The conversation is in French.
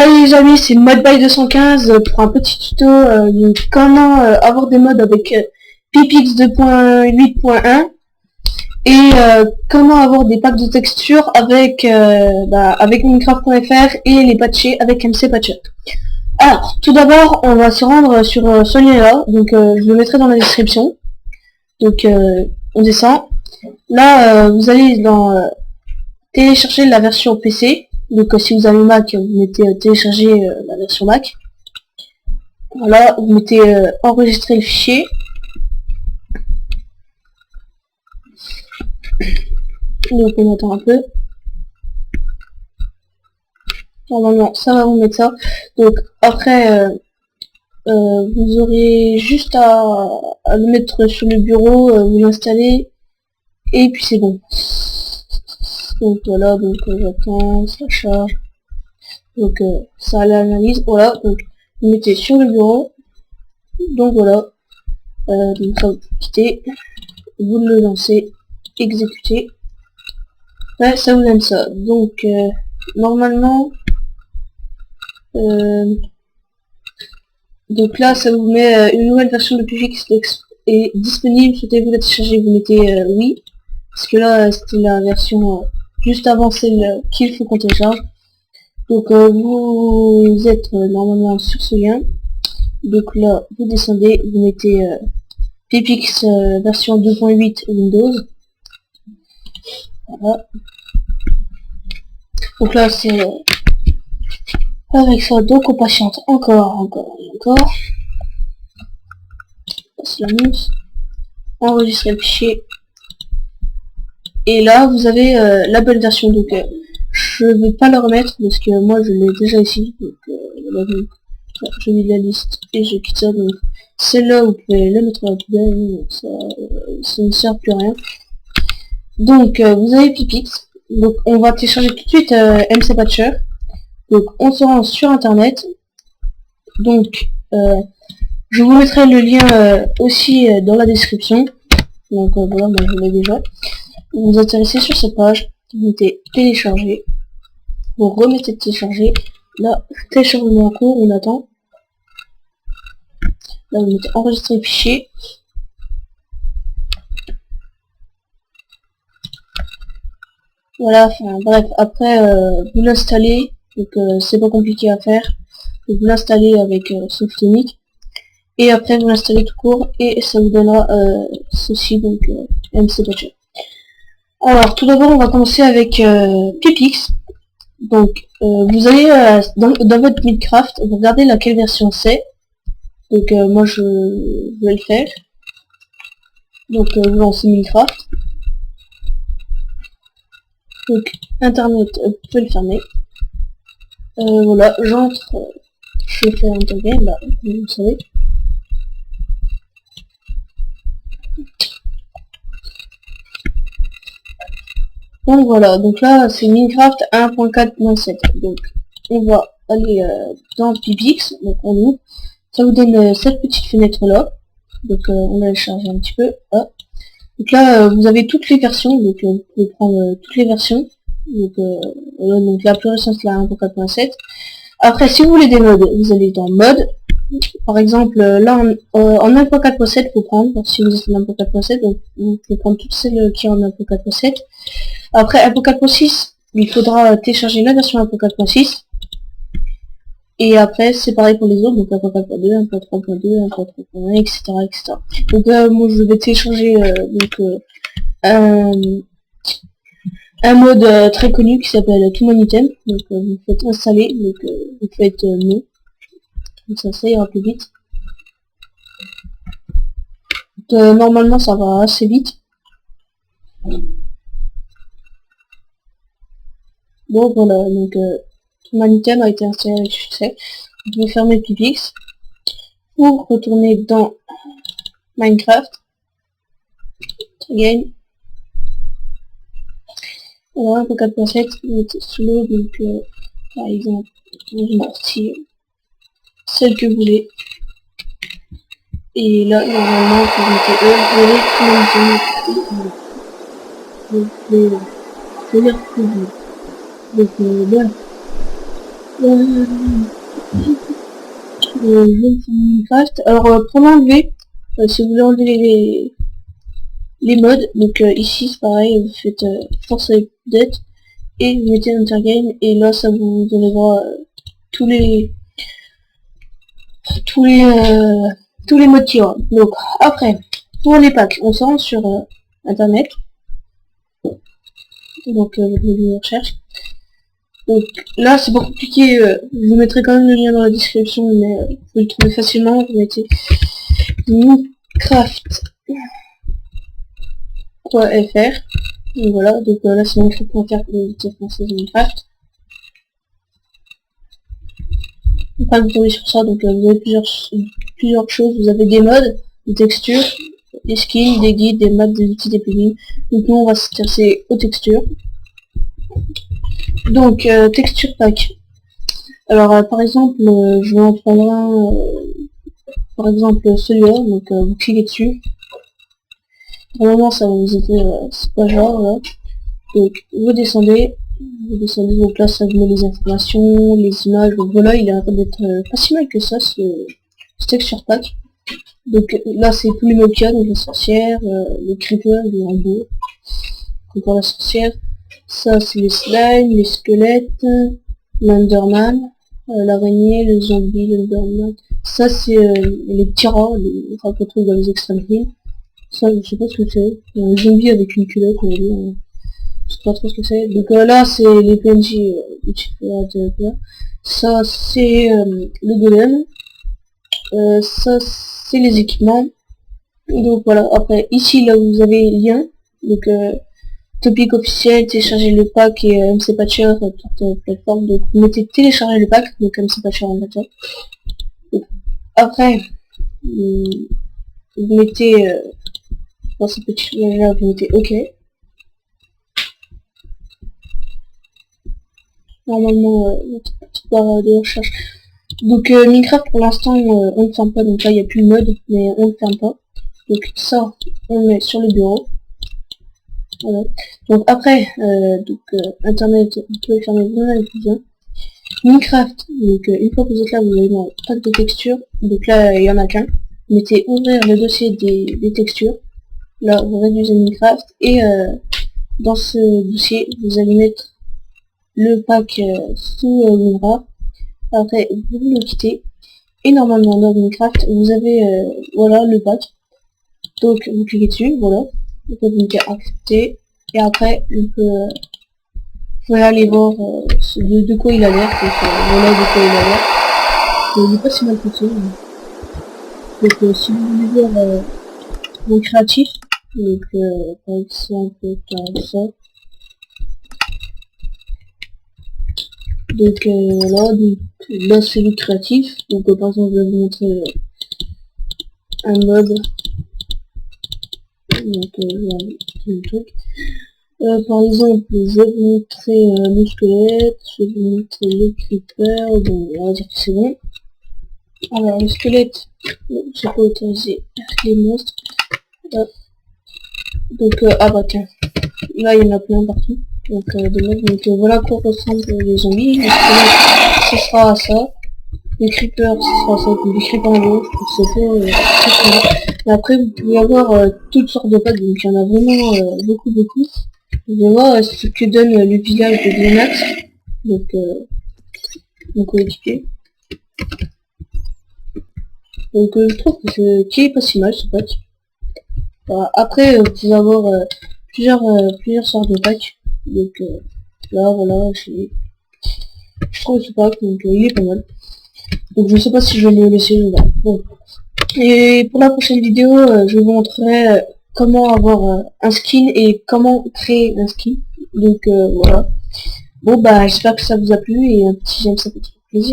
Salut les amis, c'est Modby215 pour un petit tuto de comment avoir des mods avec Pipix 2.8.1 et comment avoir des packs de textures avec avec Minecraft.fr et les patchés avec MC Patcher. Alors, tout d'abord, on va se rendre sur ce lien-là, donc je le mettrai dans la description. Donc on descend. Là, vous allez dans télécharger la version PC. Donc si vous avez Mac, vous mettez télécharger la version Mac. Voilà, vous mettez enregistrer le fichier. Donc on attend un peu. Normalement ça va vous mettre ça. Donc après vous aurez juste à le mettre sur le bureau, vous l'installer et puis c'est bon. Donc voilà, donc j'attends, ça charge. Donc ça a l'analyse, voilà, donc vous mettez sur le bureau. Donc voilà, donc ça vous quittez, vous le lancez, exécutez. Ouais, ça vous donne ça. Donc normalement donc là ça vous met une nouvelle version de Pipix est disponible, souhaitez-vous la télécharger, vous mettez oui, parce que là c'était la version juste avant celle qu'il faut qu'on télécharge. Donc vous êtes normalement sur ce lien. Donc là vous descendez, vous mettez Pipix version 2.8 Windows. Voilà. Donc là c'est avec ça, donc on patiente encore. Passe l'annonce, enregistrer le fichier. Et là vous avez la bonne version. Donc je vais pas le remettre parce que moi je l'ai déjà ici. Donc je mets la liste et je quitte ça. Donc celle-là vous pouvez la mettre à la poubelle, ça ne sert plus à rien. Donc vous avez Pipix. Donc on va télécharger tout de suite MC Patcher. Donc on se rend sur internet. Donc je vous mettrai le lien aussi dans la description. Donc voilà, moi je l'ai déjà. Vous atterrissez sur cette page, vous mettez télécharger, vous remettez télécharger, là téléchargement en cours, on attend. Là vous mettez enregistrer le fichier. Voilà, enfin bref, après vous l'installez, donc c'est pas compliqué à faire. Vous l'installez avec Softonic et après vous l'installez tout court et ça vous donnera ceci, donc MC Patcher. Alors tout d'abord on va commencer avec Pipix. Donc vous allez dans votre Minecraft, vous regardez laquelle version c'est. Donc moi je vais le faire. Donc vous lancez Minecraft. Donc internet, vous pouvez le fermer. Voilà, j'entre, je fais un game, bah vous savez. Donc voilà, donc là c'est Minecraft 1.4.7. Donc on va aller dans Pipix, donc on ouvre. Ça vous donne cette petite fenêtre là. Donc on va la charger un petit peu. Ah. Donc là vous avez toutes les versions, donc vous pouvez prendre toutes les versions. Donc, voilà, donc la plus récente c'est la 1.4.7. Après si vous voulez des mods, vous allez dans mode. Par exemple là en 1.4.7 faut prendre, si vous êtes en 1.4.7, donc vous pouvez prendre toutes celles qui sont en 1.4.7. Après 1.4.6, il faudra télécharger la version 1.4.6. Et après c'est pareil pour les autres, donc 1.4.2, 1.3.2, 1.3.1, etc. Donc moi je vais télécharger un mode très connu qui s'appelle ToManyItem. Donc vous faites installer, donc vous faites non. Donc ça ira plus vite. Donc, normalement ça va assez vite. Bon voilà, donc ToManyItem a été installé avec succès. Vous pouvez fermer Pipix pour retourner dans Minecraft. Game. Alors 1.4.7, vous mettez sous l'eau, donc par exemple une partie celle que vous voulez. Et là normalement vous mettez vous pouvez lire tout. Donc voilà. le jeu sur Minecraft. Alors pour l'enlever, si vous voulez enlever les modes, donc ici c'est pareil, vous faites force update et vous mettez Intergame et là ça vous donnera tous les modes qu'il y aura. Donc après, pour les packs, on se rend sur internet, donc je recherche. Donc là c'est pas compliqué, je vous mettrai quand même le lien dans la description, mais vous pouvez le trouver facilement. Vous mettez Minecraft.fr, donc voilà, donc là c'est Minecraft.fr, communauté française Minecraft. Enfin, vous tombez sur ça, donc vous avez plusieurs choses. Vous avez des modes, des textures, des skins, des guides, des maps, des outils, des plugins. Donc nous on va s'intéresser aux textures. Donc texture pack. Alors par exemple, je vais en prendre un, par exemple celui-là, donc vous cliquez dessus. Normalement ça va vous aider, c'est pas genre là. Donc vous descendez, donc là ça vous met les informations, les images, donc voilà, il a l'air d'être pas si mal que ça, ce texture pack. Donc là c'est tous les mobs qu'il y a, donc la sorcière, le creeper, le robot, encore la sorcière. Ça c'est les slimes, les squelettes, l'enderman, l'araignée, le zombie, l'enderman. Ça c'est les petits rats, les rats qu'on trouve dans les extreme hills. Ça je sais pas ce que c'est, un zombie avec une culotte, on va dire. Je sais pas trop ce que c'est. Donc là c'est les PNJ ça c'est le golem. Ça c'est les équipements. Donc voilà, après ici là vous avez lien. Donc topic officiel, télécharger le pack et MC Patcher toute plateforme. Donc vous mettez télécharger le pack, donc MC Patcher en fait. Après vous mettez dans ce petit là vous mettez OK. Normalement notre petite barre de recherche. Donc Minecraft pour l'instant on ne ferme pas, donc là il n'y a plus de mode, mais on ne ferme pas. Donc ça on le met sur le bureau. Voilà. Donc après internet vous pouvez fermer bien avec bien. Minecraft, donc une fois que vous êtes là vous allez dans le pack de textures, donc là il y en a qu'un. Vous mettez ouvrir le dossier des textures. Là vous réduisez Minecraft et dans ce dossier vous allez mettre le pack sous WinRAR. Après vous le quittez et normalement dans Minecraft vous avez voilà le pack. Donc vous cliquez dessus, voilà, donc vous mettez accepter et après vous pouvez aller voir de quoi il a l'air. Donc voilà de quoi il a l'air. Il est pas si mal foutu. Donc si vous voulez voir mon créatif, donc par exemple comme ça. Donc voilà, donc là c'est le créatif. Donc par exemple je vais vous montrer un mode. Donc le truc. Par exemple, je vais vous montrer le squelette, je vais vous montrer le creeper, bon on va dire que c'est bon. Alors le squelette, je peux autoriser les monstres. Donc ah bah tiens, là il y en a plein partout. Donc voilà à quoi ressemblent les zombies. Le squelette, ce sera à ça. Les creepers, ce sera ça. Les creepers en haut, je trouve c'est et après vous pouvez avoir toutes sortes de packs, donc il y en a vraiment beaucoup. Vous allez voir ce que donne le village de Glenax. Donc mon coéquipier. Donc je trouve que c'est pas si mal ce pack. Voilà. Après vous pouvez avoir plusieurs sortes de packs. Donc là voilà, je trouve ce pack, donc il est pas mal. Donc je sais pas si je vais le laisser là. Bon. Et pour la prochaine vidéo, je vous montrerai comment avoir un skin et comment créer un skin. Donc voilà. Bon bah j'espère que ça vous a plu et un petit j'aime ça fait toujours plaisir.